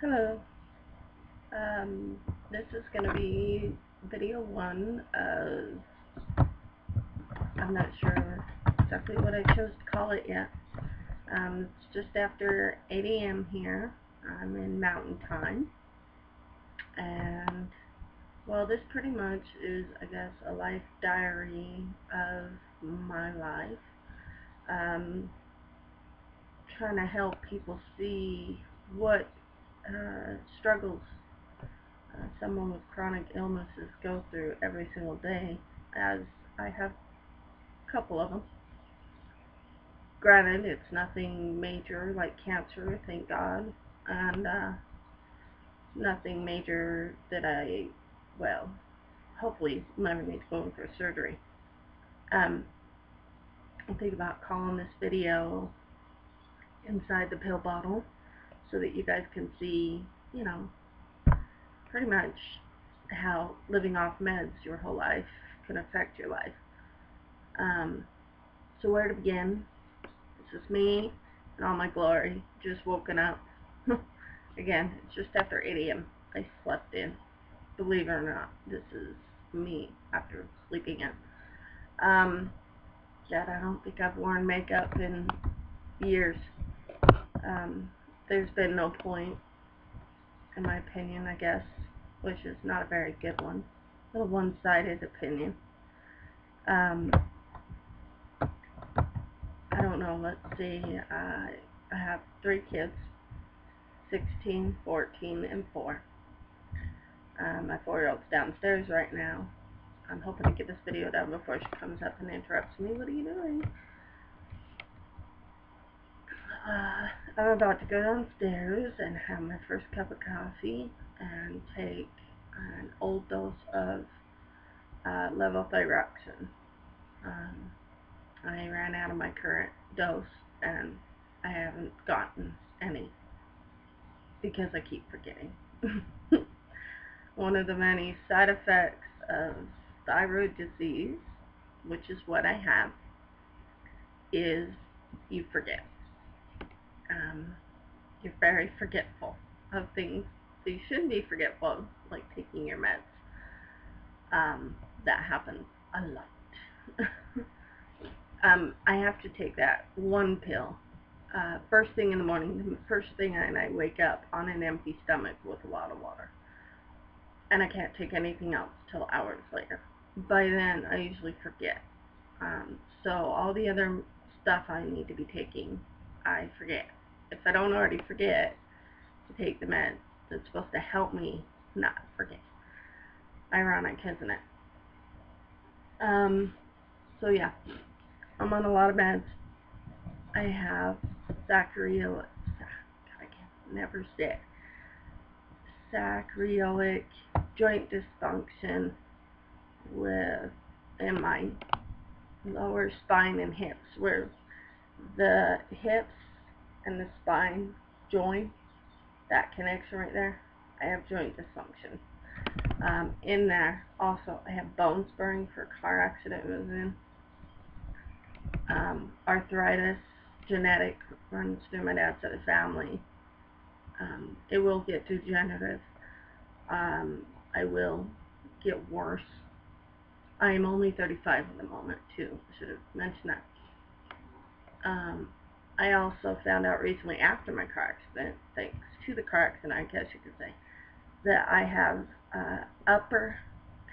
Hello. This is going to be video one of, I'm not sure exactly what I chose to call it yet. It's just after 8 a.m. here. I'm in mountain time. And, well, this pretty much is, I guess, a life diary of my life. Um, Trying to help people see what struggles someone with chronic illnesses go through every single day, as I have a couple of them. Granted, it's nothing major like cancer, thank God, and nothing major that well, hopefully never need to go in for surgery. Um, I think about calling this video inside the pill bottle so that you guys can see, pretty much how living off meds your whole life can affect your life. So where to begin? It's just me and all my glory, just woken up. Again, it's just after 8 a.m. I slept in. Believe it or not, this is me after sleeping in. God, I don't think I've worn makeup in years. There's been no point, in my opinion, I guess, which is not a very good one. A one-sided opinion. I don't know, let's see, I have 3 kids, 16, 14, and 4. My 4-year-old's downstairs right now. I'm hoping to get this video done before she comes up and interrupts me. What are you doing? I'm about to go downstairs and have my first cup of coffee and take an old dose of levothyroxine. I ran out of my current dose and I haven't gotten any because I keep forgetting. One of the many side effects of thyroid disease, which is what I have, is you forget. You're very forgetful of things, so you shouldn't be forgetful of, like taking your meds. That happens a lot. I have to take that one pill first thing in the morning, the first thing, and I wake up on an empty stomach with a lot of water. And I can't take anything else till hours later. By then, I usually forget. So all the other stuff I need to be taking, I forget. If I don't already forget to take the meds, it's supposed to help me not forget. Ironic, isn't it? So yeah, I'm on a lot of meds. I have sacroiliac, I can never say it. Sacroiliac joint dysfunction in my lower spine and hips, where the hips and the spine join, that connection right there. I have joint dysfunction. In there, also, I have bone spurring for a car accident I was in. Arthritis, genetic, runs through my dad's side of the family. It will get degenerative. I will get worse. I am only 35 at the moment, too. I should have mentioned that. I also found out recently after my car accident, thanks to the car accident, I guess you could say, that I have upper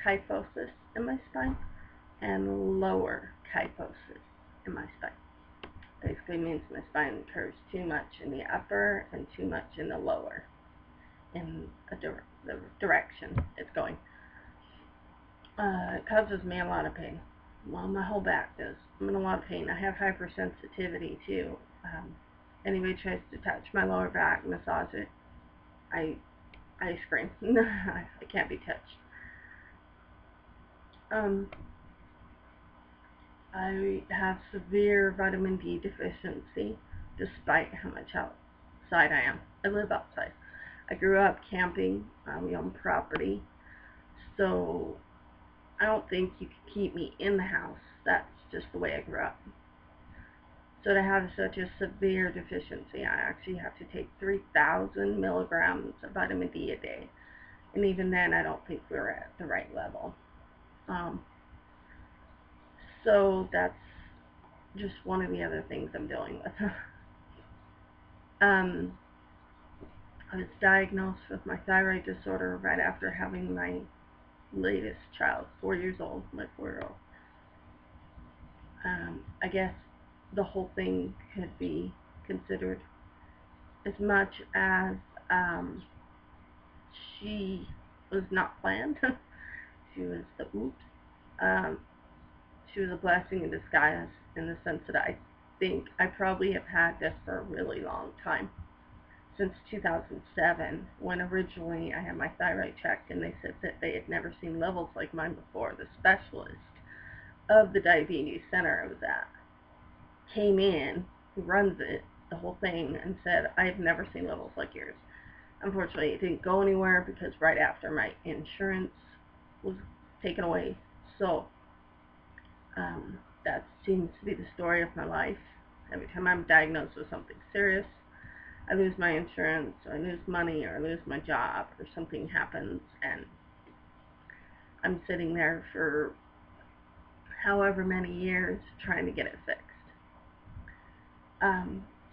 kyphosis in my spine and lower kyphosis in my spine. Basically means my spine curves too much in the upper and too much in the lower, in the direction it's going. It causes me a lot of pain. Well, my whole back does. I'm in a lot of pain. I have hypersensitivity too. Anybody tries to touch my lower back, massage it, I scream. I can't be touched. I have severe vitamin D deficiency, despite how much outside I am. I live outside. I grew up camping. We own property, so I don't think you could keep me in the house. That's just the way I grew up. So to have such a severe deficiency, I actually have to take 3,000 milligrams of vitamin D a day. And even then, I don't think we're at the right level. Um, so that's just one of the other things I'm dealing with. um, I was diagnosed with my thyroid disorder right after having my latest child, 4 years old, my 4-year-old. I guess the whole thing could be considered as much as she was not planned. She was the oops. Um, she was a blessing in disguise in the sense that I think I probably have had this for a really long time. Since 2007, when originally I had my thyroid checked and they said that they had never seen levels like mine before. The specialist of the diabetes center I was at came in, who runs it, the whole thing, and said, I've never seen levels like yours. Unfortunately, it didn't go anywhere because right after my insurance was taken away. So that seems to be the story of my life. Every time I'm diagnosed with something serious, I lose my insurance, or I lose money, or I lose my job, or something happens, and I'm sitting there for however many years trying to get it fixed.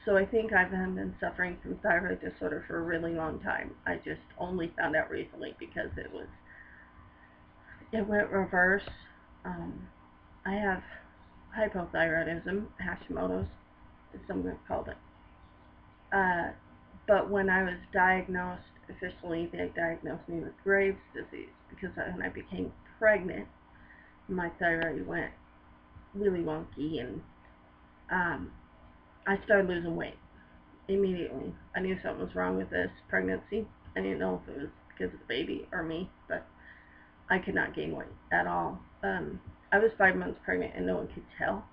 So I think I've been suffering from thyroid disorder for a really long time. I just only found out recently because it went reverse. I have hypothyroidism, Hashimoto's, as someone called it. But when I was diagnosed, officially they diagnosed me with Graves' disease because when I became pregnant, my thyroid went really wonky, and I started losing weight immediately. I knew something was wrong with this pregnancy. I didn't know if it was because of the baby or me, but I could not gain weight at all. I was 5 months pregnant and no one could tell.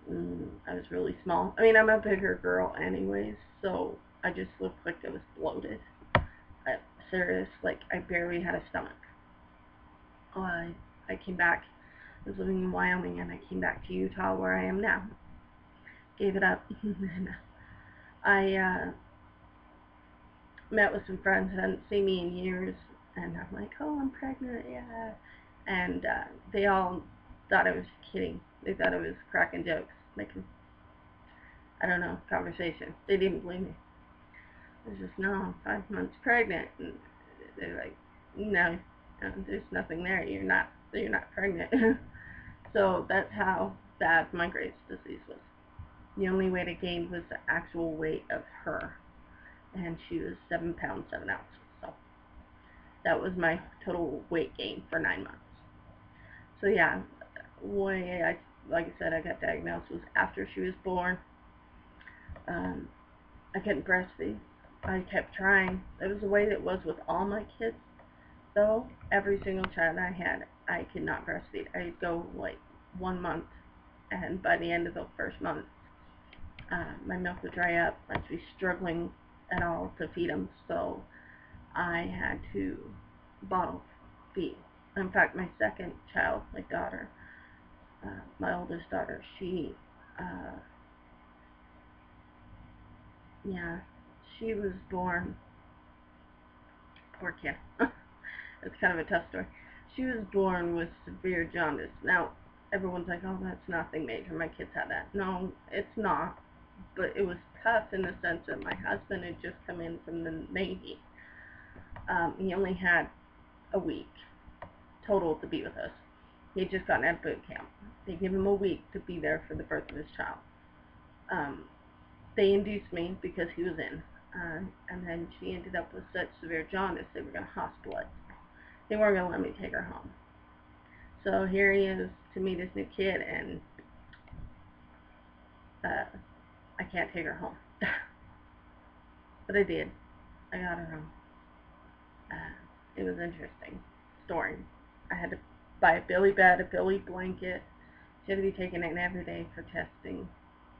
I was really small. I mean, I'm a bigger girl anyways, so I just looked like I was bloated. Serious, like I barely had a stomach. I came back. I was living in Wyoming and I came back to Utah where I am now. Gave it up. I met with some friends who hadn't seen me in years, and I'm like, oh, I'm pregnant, yeah. And they all thought I was kidding. They thought I was cracking jokes, making, I don't know, conversation. They didn't believe me. I was just, no, 5 months pregnant. And they're like, no, there's nothing there. You're not pregnant. So that's how bad my Graves' disease was. The only way to gain was the actual weight of her, and she was 7 pounds 7 ounces. So that was my total weight gain for 9 months. So yeah, like I said, I got diagnosed was after she was born. I couldn't breastfeed. I kept trying. It was the way it was with all my kids, though. Every single child I had, I could not breastfeed. I'd go like 1 month, and by the end of the first month, my milk would dry up. I'd be struggling at all to feed them, so I had to bottle feed. In fact, my second child, my daughter, my oldest daughter, she was born, poor kid. It's kind of a tough story. She was born with severe jaundice. Now, everyone's like, oh, that's nothing major. My kids had that. No, it's not. But it was tough in the sense that my husband had just come in from the Navy. He only had a week total to be with us. He had just gotten out of boot camp. They gave him a week to be there for the birth of his child. They induced me because he was in. And then she ended up with such severe jaundice they were going to hospitalize. They weren't going to let me take her home. So here he is to meet this new kid, and I can't take her home. But I did. I got her home. It was an interesting story. I had to buy a Billy bed, a Billy blanket. She had to be taken in every day for testing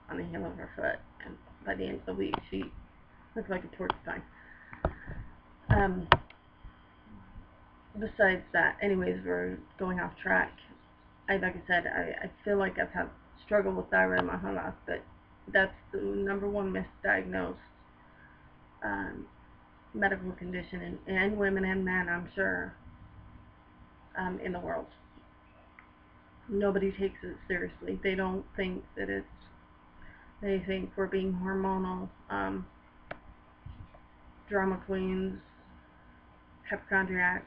on the heel of her foot. And by the end of the week, she looked like a porcupine. Besides that, anyways, we're going off track. Like I said, I feel like I've had struggled with thyroid my whole life, but that's the number one misdiagnosed um, medical condition in women and men, I'm sure, in the world. Nobody takes it seriously. They don't think that it's, they think we're being hormonal, drama queens, hypochondriacs,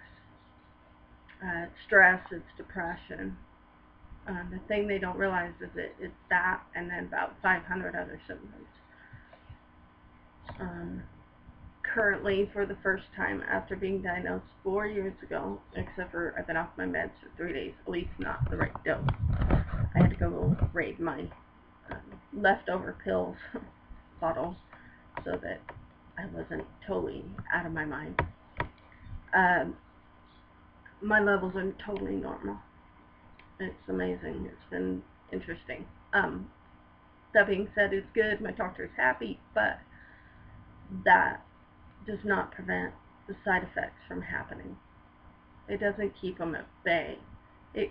stress, it's depression. The thing they don't realize is that it's that and then about 500 other symptoms. Currently, for the first time after being diagnosed 4 years ago, except for I've been off my meds for 3 days, at least not the right dose. I had to go raid my leftover pills bottle so that I wasn't totally out of my mind. My levels are totally normal. It's amazing. It's been interesting. That being said, it's good. My doctor's happy, but that does not prevent the side effects from happening. It doesn't keep them at bay. It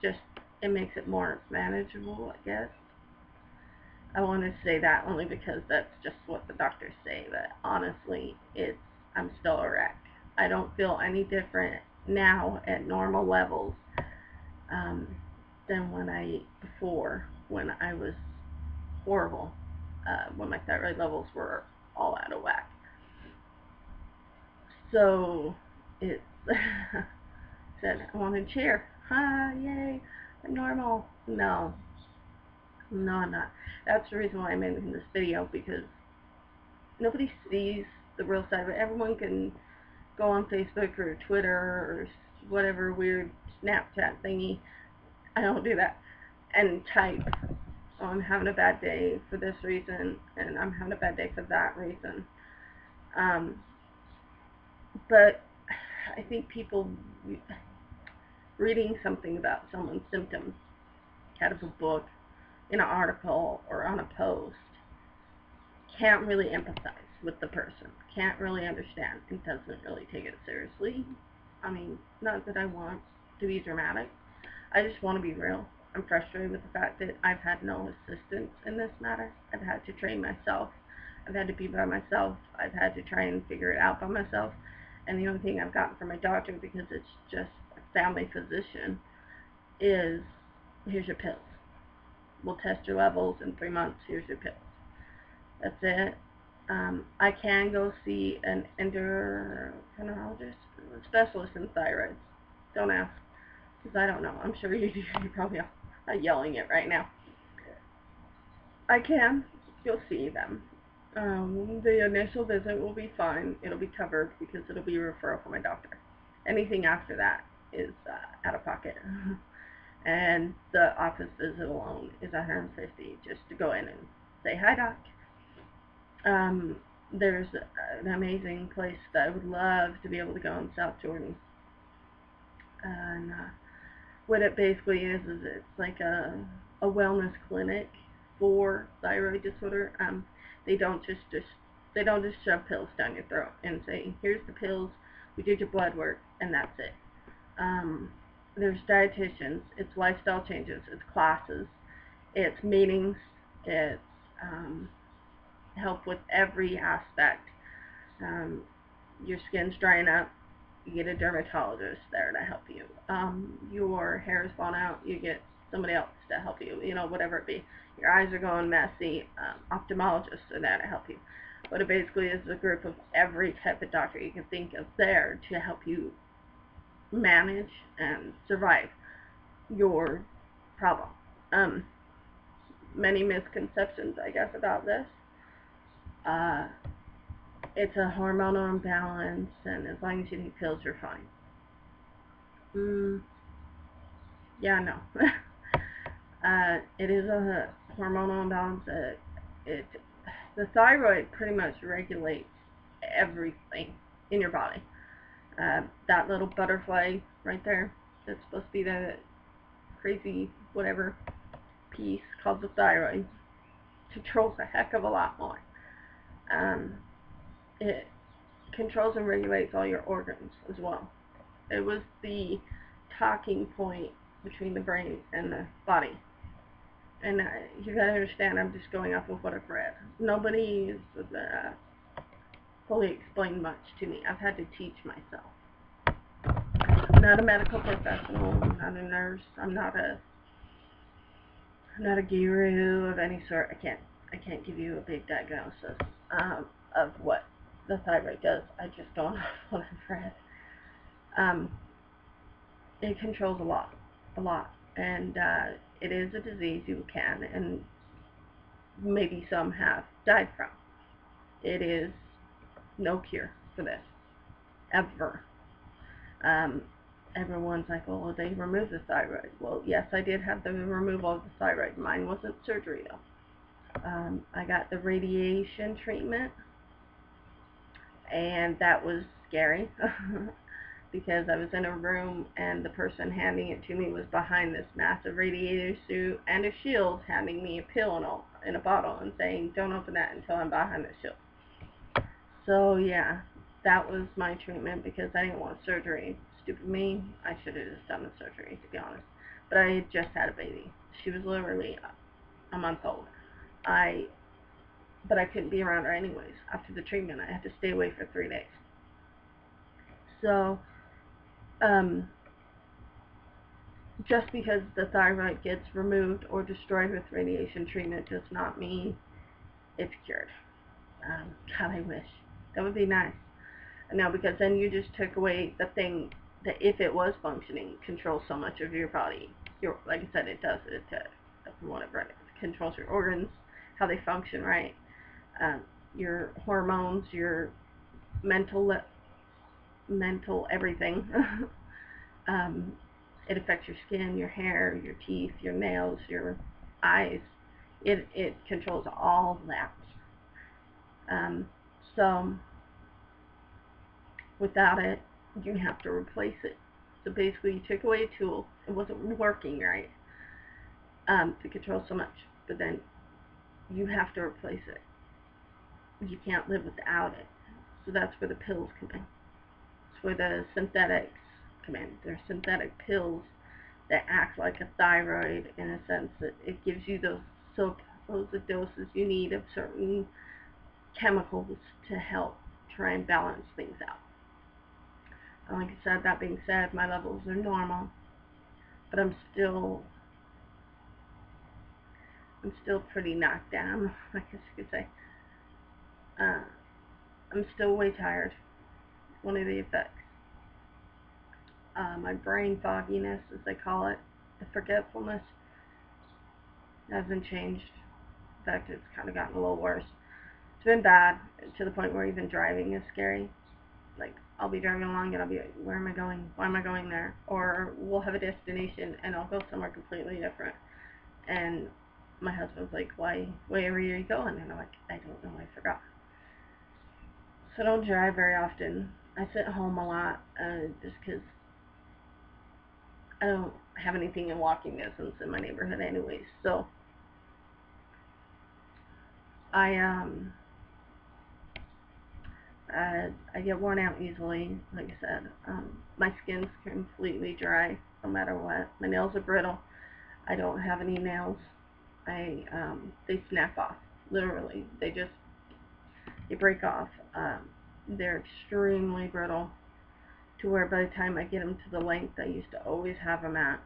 just, it makes it more manageable, I guess. I want to say that only because that's just what the doctors say, but honestly, I'm still a wreck. I don't feel any different now at normal levels than when I was horrible, when my thyroid levels were all out of whack. So it's said I want to cheer. Yay, I'm normal. No, I'm not. That's the reason why I'm making this video, because nobody sees the real side of it. Everyone can go on Facebook or Twitter or whatever weird Snapchat thingy, I don't do that, and type, oh, I'm having a bad day for this reason, and I'm having a bad day for that reason. But I think people reading something about someone's symptoms out of a book, in an article, or on a post, can't really empathize with the person, can't really understand, and doesn't really take it seriously. I mean, not that I want to be dramatic, I just want to be real. I'm frustrated with the fact that I've had no assistance in this matter. I've had to train myself. I've had to be by myself. I've had to try and figure it out by myself. And the only thing I've gotten from my doctor, because it's just a family physician, is, here's your pills. We'll test your levels in 3 months. Here's your pills. That's it. I can go see an endocrinologist, a specialist in thyroid. Don't ask, because I don't know. I'm sure you do. You're probably yelling it right now. I can. You'll see them. The initial visit will be fine. It'll be covered because it'll be a referral from my doctor. Anything after that is out of pocket. And the office visit alone is $150 just to go in and say, hi, doc. There's an amazing place that I would love to be able to go in South Jordan. And what it basically is it's like a wellness clinic for thyroid disorder. They don't just shove pills down your throat and say, here's the pills, we did your blood work, and that's it. There's dietitians, it's lifestyle changes, it's classes, it's meetings, it's help with every aspect. Your skin's drying up, you get a dermatologist there to help you. Your hair is falling out, you get somebody else to help you, whatever it be. Your eyes are going messy, ophthalmologists are there to help you. But it basically is a group of every type of doctor you can think of there to help you manage and survive your problem. Many misconceptions, I guess, about this. It's a hormonal imbalance, and as long as you take pills, you're fine. Yeah, no. It is a hormonal imbalance. The thyroid pretty much regulates everything in your body. That little butterfly right there, that's supposed to be the crazy whatever piece called the thyroid, controls a heck of a lot more. It controls and regulates all your organs as well. It was the talking point between the brain and the body. And you gotta understand, I'm just going off of what I've read. Nobody's fully explained much to me. I've had to teach myself. I'm not a medical professional. I'm not a nurse. I'm not a guru of any sort. I can't give you a big diagnosis of what the thyroid does. I just don't know what I've read. Um, it controls a lot, and it is a disease you can, and maybe some have died from. It is no cure for this, ever. Um, Everyone's like, oh, well, they removed the thyroid. Well, yes, I did have the removal of the thyroid. Mine wasn't surgery, though. I got the radiation treatment, and that was scary because I was in a room and the person handing it to me was behind this massive radiator suit and a shield, handing me a pill in a bottle and saying, don't open that until I'm behind the shield. So yeah, that was my treatment because I didn't want surgery. Stupid me, I should have just done the surgery, to be honest. But I had just had a baby. She was literally a month old. But I couldn't be around her anyways. After the treatment, I had to stay away for 3 days. So, just because the thyroid gets removed or destroyed with radiation treatment does not mean it's cured. God, I wish. That would be nice. No, because then you just took away the thing that, if it was functioning, controls so much of your body. Like I said, it does. From what I've read, it controls your organs, how they function, right? Your hormones, your mental everything. It affects your skin, your hair, your teeth, your nails, your eyes. It controls all that. So without it, you have to replace it. So basically, you took away a tool. It wasn't working right to control so much. But then you have to replace it. You can't live without it. So that's where the pills come in. That's where the synthetics come in. They're synthetic pills that act like a thyroid in a sense that it gives you those doses you need of certain chemicals to help try and balance things out. And like I said, that being said, my levels are normal, but I'm still pretty knocked down, I guess you could say. I'm still way tired. One of the effects. My brain fogginess, as they call it, the forgetfulness, hasn't changed. In fact, it's kind of gotten a little worse. It's been bad to the point where even driving is scary. Like, I'll be driving along and I'll be like, where am I going? Why am I going there? Or we'll have a destination and I'll go somewhere completely different. And my husband's like, where are you going? And I'm like, I don't know, I forgot. So I don't drive very often. I sit home a lot, just because I don't have anything in walking distance in my neighborhood anyways. So I I get worn out easily. Like I said, my skin's completely dry no matter what. My nails are brittle. I don't have any nails. They snap off. Literally, they break off. They're extremely brittle, to where by the time I get them to the length I used to always have them at,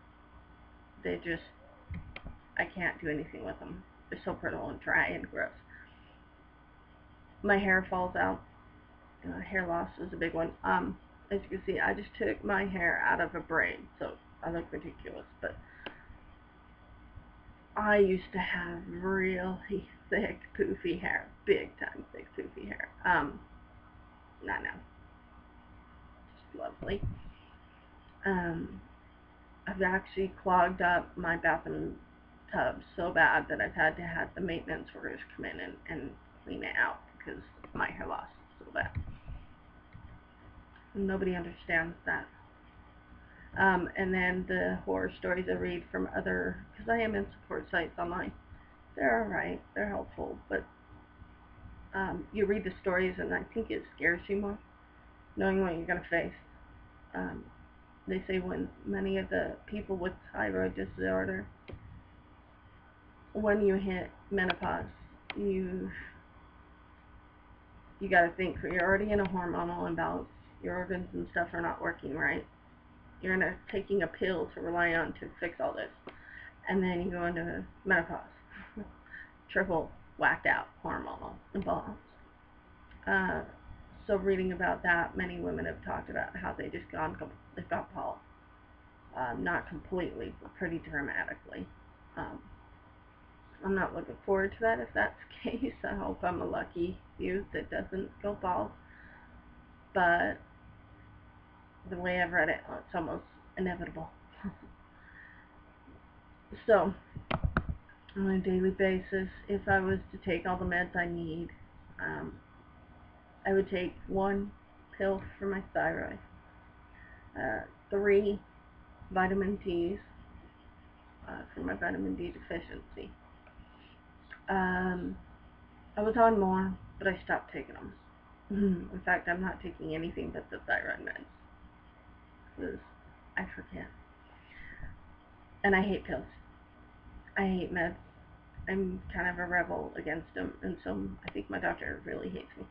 I can't do anything with them. They're so brittle and dry and gross. My hair falls out. Hair loss is a big one. As you can see, I just took my hair out of a braid, so I look ridiculous. But I used to have really thick, poofy hair, big time thick, poofy hair. Not now. Just lovely. I've actually clogged up my bathroom tub so bad that I've had to have the maintenance workers come in and clean it out because my hair loss is so bad. Nobody understands that. And then the horror stories I read from because I am in support sites online. They're alright, they're helpful, but you read the stories and I think it scares you more, knowing what you're going to face. They say when many of the people with thyroid disorder when you hit menopause, you got to think, you're already in a hormonal imbalance. Your organs and stuff are not working right. You're taking a pill to rely on to fix all this. And then you go into menopause. Triple whacked out hormonal imbalance. So reading about that, many women have talked about how they just they've got polyps. Not completely, but pretty dramatically. I'm not looking forward to that if that's the case. I hope I'm a lucky few that doesn't go bald. But the way I've read it, it's almost inevitable. So, on a daily basis, if I was to take all the meds I need, I would take 1 pill for my thyroid, 3 vitamin Ds for my vitamin D deficiency. I was on more, but I stopped taking them. In fact, I'm not taking anything but the thyroid meds, because I forget. And I hate pills. I hate meds. I'm kind of a rebel against them, and so I think my doctor really hates me.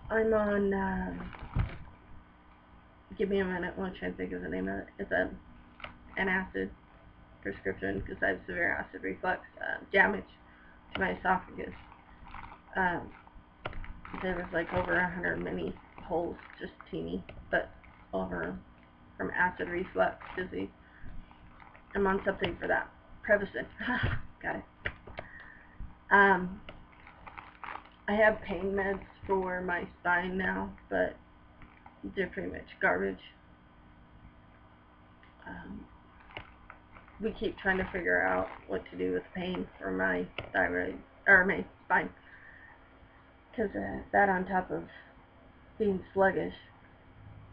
I'm on, give me a minute, I'm trying to think of the name of it. It's an acid prescription because I have severe acid reflux, damage to my esophagus. There was like over 100 mini holes, just teeny, but over from acid reflux disease. I'm on something for that. Prevacin. Got it. I have pain meds for my spine now, but they're pretty much garbage. We keep trying to figure out what to do with pain for my thyroid, or my spine. Because that on top of being sluggish,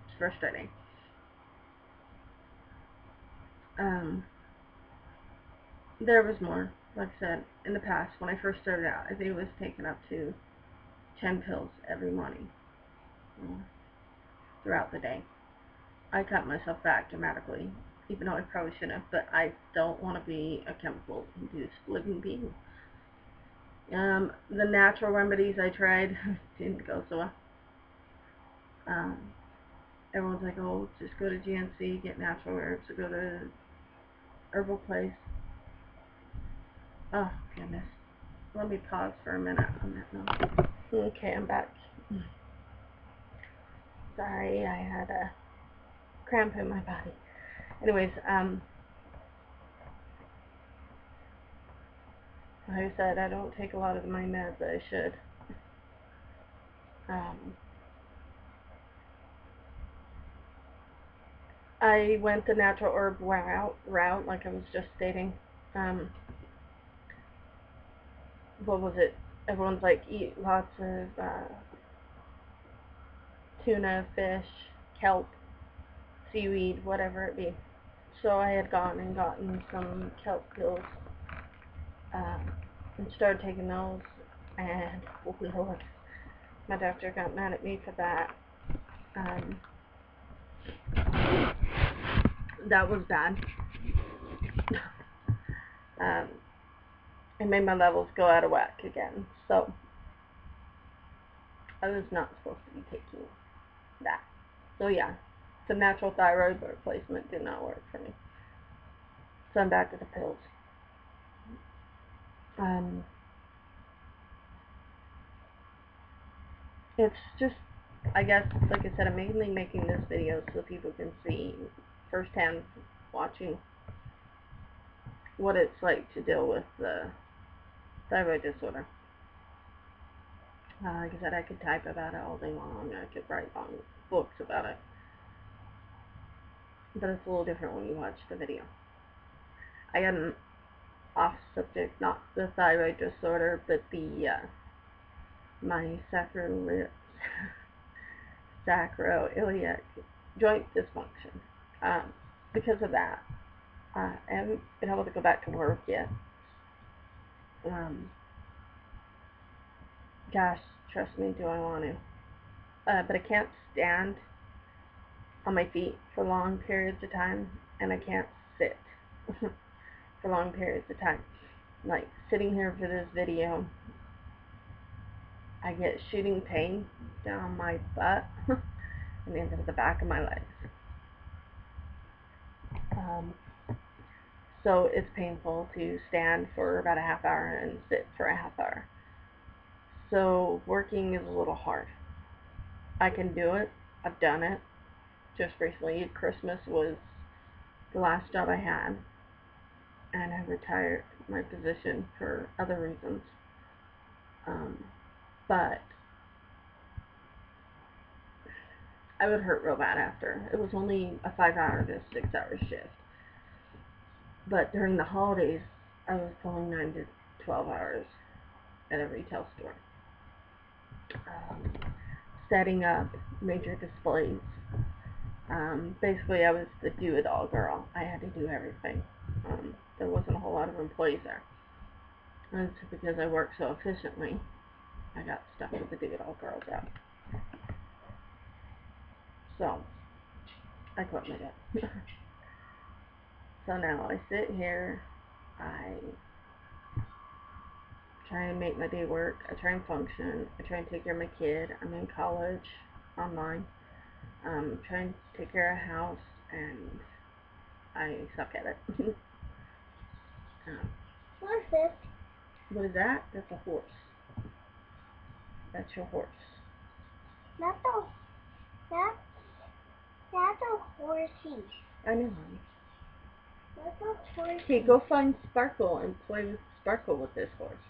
it's frustrating. There was more. Like I said, in the past, when I first started out, I think it was taken up to 10 pills every morning throughout the day. I cut myself back dramatically, even though I probably shouldn't have, but I don't want to be a chemical-induced living being. The natural remedies I tried didn't go so well. Everyone's like, oh, just go to GNC, get natural herbs, or go to herbal place. Oh, goodness. Let me pause for a minute on that note. Okay, I'm back. Sorry, I had a cramp in my body. Anyways, like I said, I don't take a lot of my meds that I should. I went the natural herb route, like I was just stating. What was it? Everyone's like, eat lots of tuna, fish, kelp, seaweed, whatever it be. So I had gone and gotten some kelp pills and started taking those, and oh Lord, my doctor got mad at me for that. That was bad. It made my levels go out of whack again, so I was not supposed to be taking that. So yeah, the natural thyroid replacement did not work for me. So I'm back to the pills. It's just, I guess, like I said, I'm mainly making this video so people can see firsthand, watching what it's like to deal with the thyroid disorder. Like I said, I could type about it all day long. I could write long books about it. But it's a little different when you watch the video. I got an off subject, not the thyroid disorder, but my sacroiliac joint dysfunction. Because of that, I haven't been able to go back to work yet. Gosh, trust me, do I want to. But I can't stand on my feet for long periods of time, and I can't sit. for long periods of time. Like sitting here for this video, I get shooting pain down my butt and into the back of my legs. So it's painful to stand for about a half hour and sit for a half hour. So working is a little hard. I can do it. I've done it. Just recently, Christmas was the last job I had, and I retired my position for other reasons. But I would hurt real bad after. It was only a 5-hour to 6-hour shift. But during the holidays, I was pulling 9 to 12 hours at a retail store. Setting up major displays. Basically, I was the do-it-all girl. I had to do everything. There wasn't a whole lot of employees there. And so because I worked so efficiently, I got stuck with the do-it-all girl job. So, I quit my job. So now I sit here, I try and make my day work, I try and function, I try and take care of my kid. I'm in college, online. Try and take care of a house, and I suck at it. What is this? What is that? That's a horse. That's your horse. That's a horsey. I know, honey. That's a horsey. Okay, go find Sparkle and play with Sparkle with this horse.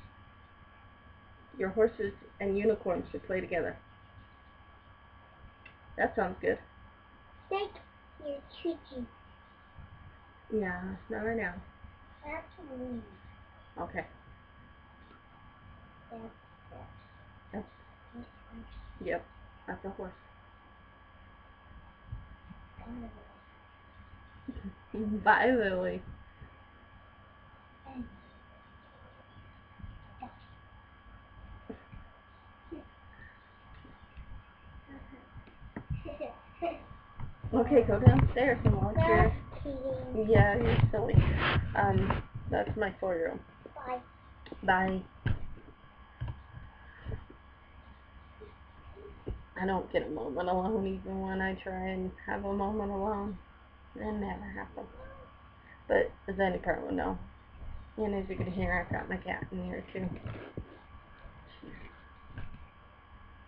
Your horses and unicorns should play together. That sounds good. Thank you, Chuchi. Yeah, not right now. That's me. Okay. That's yep, that's a horse. Bye, Lily. Okay, go downstairs and watch your... Yeah, you're silly. That's my 4-year-old. Bye. Bye. I don't get a moment alone even when I try and have a moment alone. It never happens. But as any parent would know. And as you can hear, I've got my cat in here too. She's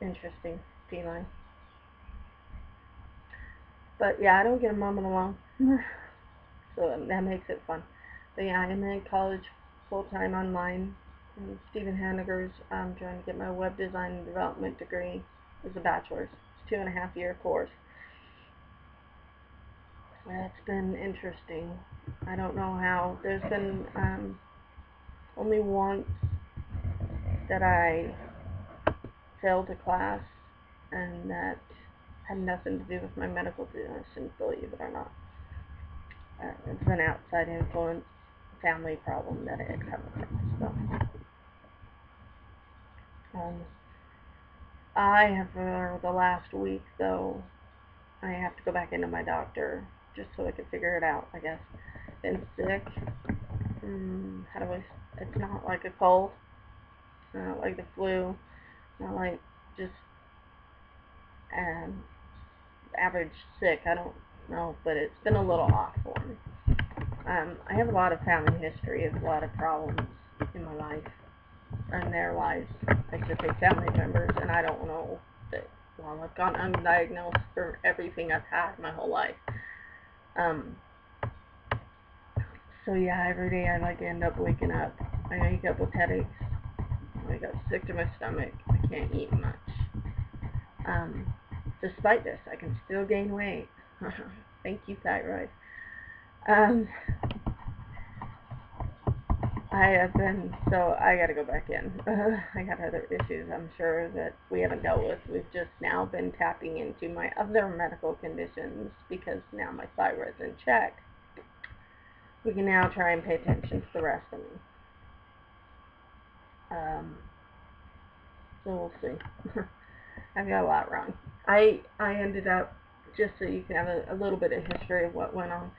interesting feline. But yeah, I don't get a moment alone. So that makes it fun. But yeah, I'm in college full-time online. And Stephen Hanniger's trying to get my web design and development degree. It's a bachelor's. It's a 2.5-year course. It's been interesting. I don't know how. There's been only once that I failed a class, and that had nothing to do with my medical condition, believe it or not. It's an outside influence, family problem that it comes from. So, I have, for the last week, though, I have to go back into my doctor just so I can figure it out, I guess. Been sick. It's not like a cold, not like the flu, not like just average sick, I don't know, but it's been a little off for me. I have a lot of family history of a lot of problems in my life, and their lives, I should say family members, and I don't know that, well, I've gone undiagnosed for everything I've had my whole life. So yeah, every day I end up waking up. I wake up with headaches. I wake up sick to my stomach. I can't eat much. Despite this, I can still gain weight. Thank you, thyroid. I gotta go back in. I got other issues I'm sure that we haven't dealt with. We've just now been tapping into my other medical conditions because now my thyroid's in check. We can now try and pay attention to the rest of me. So we'll see. I've got a lot wrong. I ended up, just so you can have a little bit of history of what went on,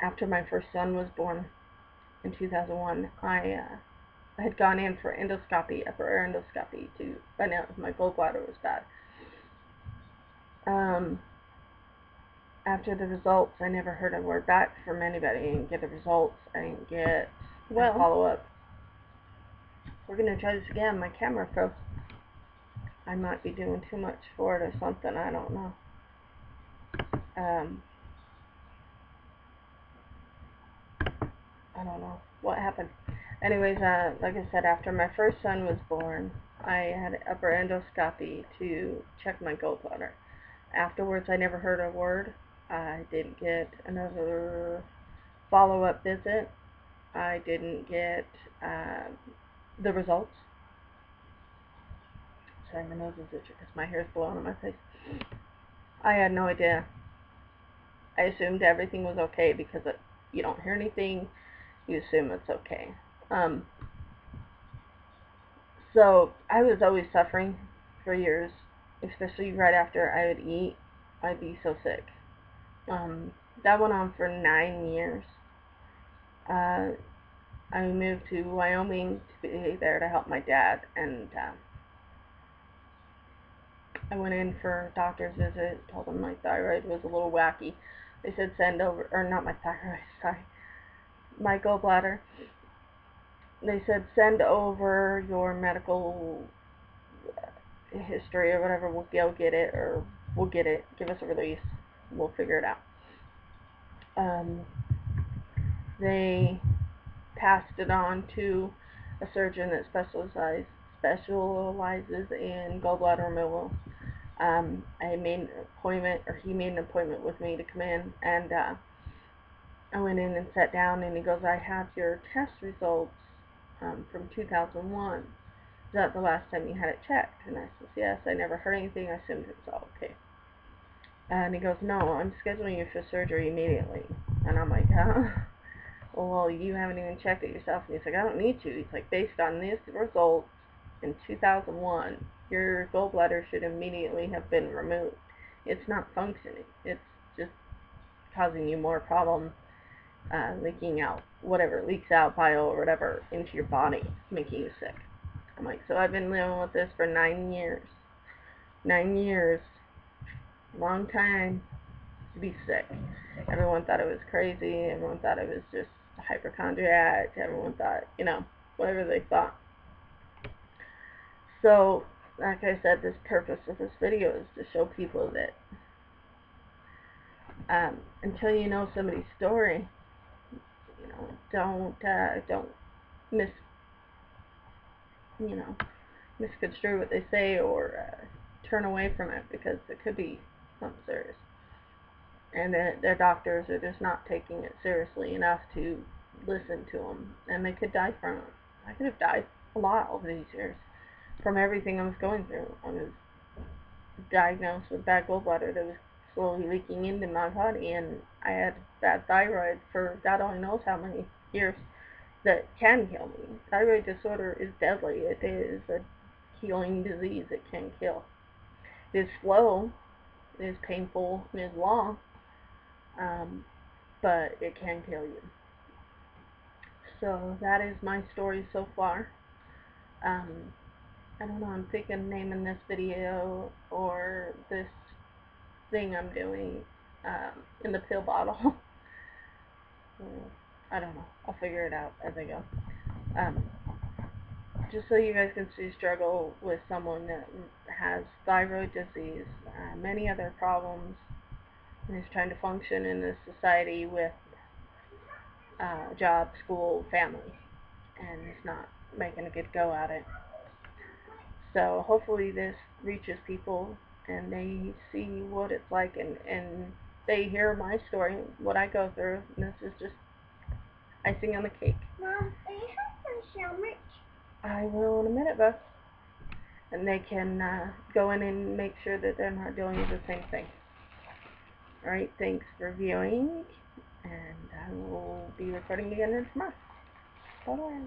after my first son was born, in 2001, I had gone in for endoscopy, upper air endoscopy, to find out if my gallbladder was bad. After the results, I never heard a word back from anybody. I didn't get the results. I didn't get a follow-up. We're going to try this again. My camera froze. I might be doing too much for it or something. I don't know. I don't know what happened. Anyways, like I said, after my first son was born, I had an upper endoscopy to check my gallbladder. Afterwards, I never heard a word. I didn't get another follow-up visit. I didn't get the results. Sorry, my nose is itchy because my hair is blowing on my face. I had no idea. I assumed everything was okay because you don't hear anything, you assume it's okay. So I was always suffering for years, especially right after I would eat. I'd be so sick. That went on for 9 years. I moved to Wyoming to be there to help my dad, and I went in for a doctor's visit, told them my thyroid was a little wacky. They said send over, or not my thyroid, sorry, my gallbladder. They said send over your medical history or whatever, we'll go get it, or we'll get it, give us a release, we'll figure it out. They passed it on to a surgeon that specializes in gallbladder removal. I made an appointment, or he made an appointment with me to come in, and I went in and sat down, and he goes, I have your test results from 2001. Is that the last time you had it checked? And I said, yes, I never heard anything, I assumed it was all okay. And he goes, no, I'm scheduling you for surgery immediately. And I'm like, huh? Well, you haven't even checked it yourself. And he's like, I don't need to. He's like, based on these results in 2001, your gallbladder should immediately have been removed. It's not functioning. It's just causing you more problems, leaking out whatever, leaks out bile or whatever into your body, making you sick. I'm like, so I've been living with this for 9 years. 9 years. Long time to be sick. Everyone thought it was crazy. Everyone thought it was just a hypochondriac. Everyone thought, whatever they thought. So, like I said, this purpose of this video is to show people that until you know somebody's story, don't misconstrue what they say, or turn away from it, because it could be something serious. And their doctors are just not taking it seriously enough to listen to them, and they could die from it. I could have died a lot over these years from everything I was going through. I was diagnosed with bad gallbladder that was slowly leaking into my body, and I had bad thyroid for God only knows how many years. That can kill me. Thyroid disorder is deadly. It is a healing disease. It can kill. It is slow, it is painful, it is long, but it can kill you. So that is my story so far. I don't know, I'm thinking naming this video, or this thing I'm doing, in the pill bottle. I don't know. I'll figure it out as I go. Just so you guys can see struggle with someone that has thyroid disease, many other problems, and is trying to function in this society with job, school, family, and is not making a good go at it. So hopefully this reaches people, and they see what it's like, and they hear my story, what I go through, and this is just icing on the cake. Mom, do you have some sandwich? I will in a minute, Beth. And they can go in and make sure that they're not doing the same thing. Alright, thanks for viewing, and I will be recording again tomorrow. Bye-bye.